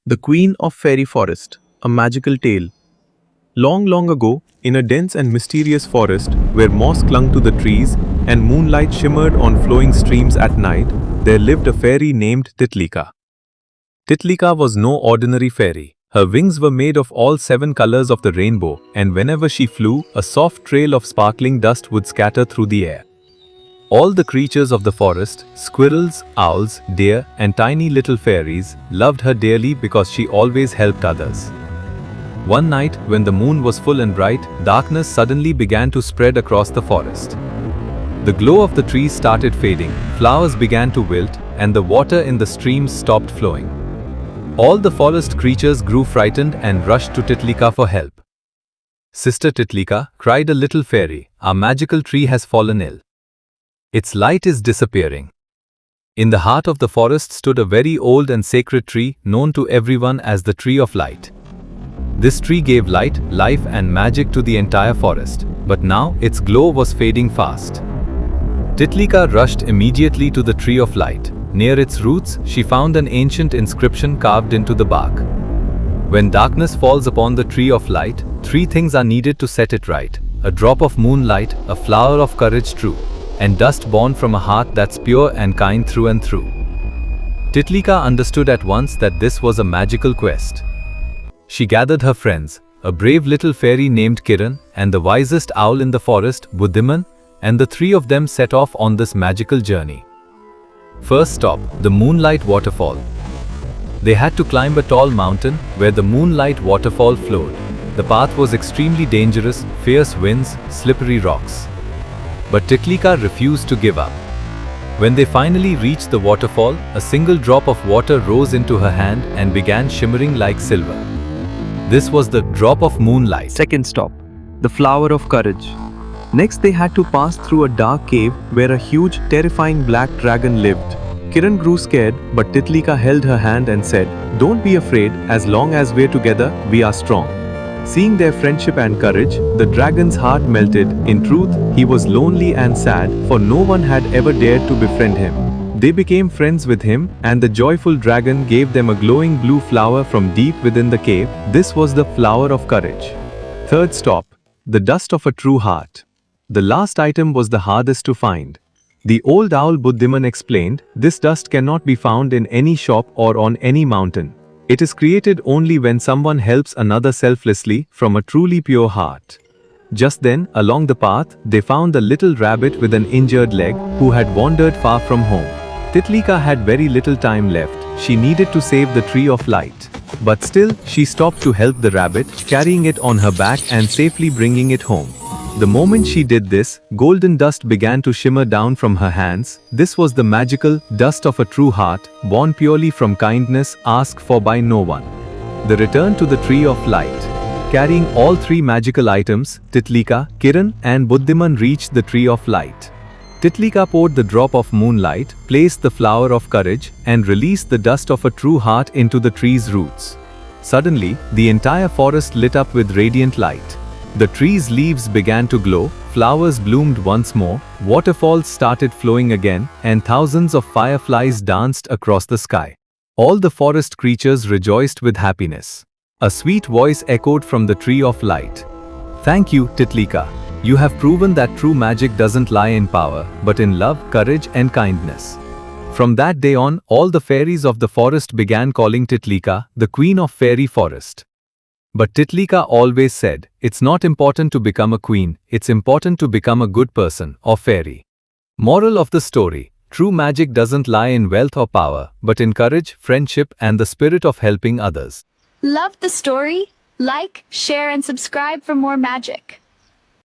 The Queen of Fairy Forest, a magical tale. Long, long ago, in a dense and mysterious forest, where moss clung to the trees and moonlight shimmered on flowing streams at night, there lived a fairy named Titlika. Titlika was no ordinary fairy. Her wings were made of all 7 colors of the rainbow, and whenever she flew, a soft trail of sparkling dust would scatter through the air. All the creatures of the forest, squirrels, owls, deer, and tiny little fairies, loved her dearly because she always helped others. One night, when the moon was full and bright, darkness suddenly began to spread across the forest. The glow of the trees started fading, flowers began to wilt, and the water in the streams stopped flowing. All the forest creatures grew frightened and rushed to Titlika for help. "Sister Titlika," cried a little fairy, "our magical tree has fallen ill. Its light is disappearing." In the heart of the forest stood a very old and sacred tree known to everyone as the Tree of Light. This tree gave light, life and magic to the entire forest, but now its glow was fading fast. Titlika rushed immediately to the Tree of Light. Near its roots, she found an ancient inscription carved into the bark. "When darkness falls upon the Tree of Light, 3 things are needed to set it right: a drop of moonlight, a flower of courage true, and dust born from a heart that's pure and kind through and through." Titlika understood at once that this was a magical quest. She gathered her friends, a brave little fairy named Kiran, and the wisest owl in the forest, Buddhiman, and the 3 of them set off on this magical journey. First stop, the Moonlight Waterfall. They had to climb a tall mountain where the Moonlight Waterfall flowed. The path was extremely dangerous, fierce winds, slippery rocks. But Titlika refused to give up. When they finally reached the waterfall, a single drop of water rose into her hand and began shimmering like silver. This was the drop of moonlight. Second stop, the Flower of Courage. Next they had to pass through a dark cave where a huge, terrifying black dragon lived. Kiran grew scared, but Titlika held her hand and said, "Don't be afraid, as long as we're together, we are strong." Seeing their friendship and courage, the dragon's heart melted. In truth, he was lonely and sad, for no one had ever dared to befriend him. They became friends with him, and the joyful dragon gave them a glowing blue flower from deep within the cave. This was the Flower of Courage. Third stop, the Dust of a True Heart. The last item was the hardest to find. The old owl Buddhiman explained, "This dust cannot be found in any shop or on any mountain. It is created only when someone helps another selflessly from a truly pure heart." Just then, along the path, they found a little rabbit with an injured leg who had wandered far from home. Titlika had very little time left. She needed to save the Tree of Light. But still, she stopped to help the rabbit, carrying it on her back and safely bringing it home. The moment she did this, golden dust began to shimmer down from her hands. This was the magical dust of a true heart, born purely from kindness, asked for by no one. The return to the Tree of Light. Carrying all 3 magical items, Titlika, Kiran, and Buddhiman reached the Tree of Light. Titlika poured the drop of moonlight, placed the Flower of Courage, and released the dust of a true heart into the tree's roots. Suddenly, the entire forest lit up with radiant light. The tree's leaves began to glow, flowers bloomed once more, waterfalls started flowing again, and thousands of fireflies danced across the sky. All the forest creatures rejoiced with happiness. A sweet voice echoed from the Tree of Light. "Thank you, Titlika. You have proven that true magic doesn't lie in power, but in love, courage, and kindness." From that day on, all the fairies of the forest began calling Titlika the Queen of Fairy Forest. But Titlika always said, "It's not important to become a queen, it's important to become a good person or fairy." Moral of the story: true magic doesn't lie in wealth or power, but in courage, friendship, and the spirit of helping others. Love the story? Like, share, and subscribe for more magic.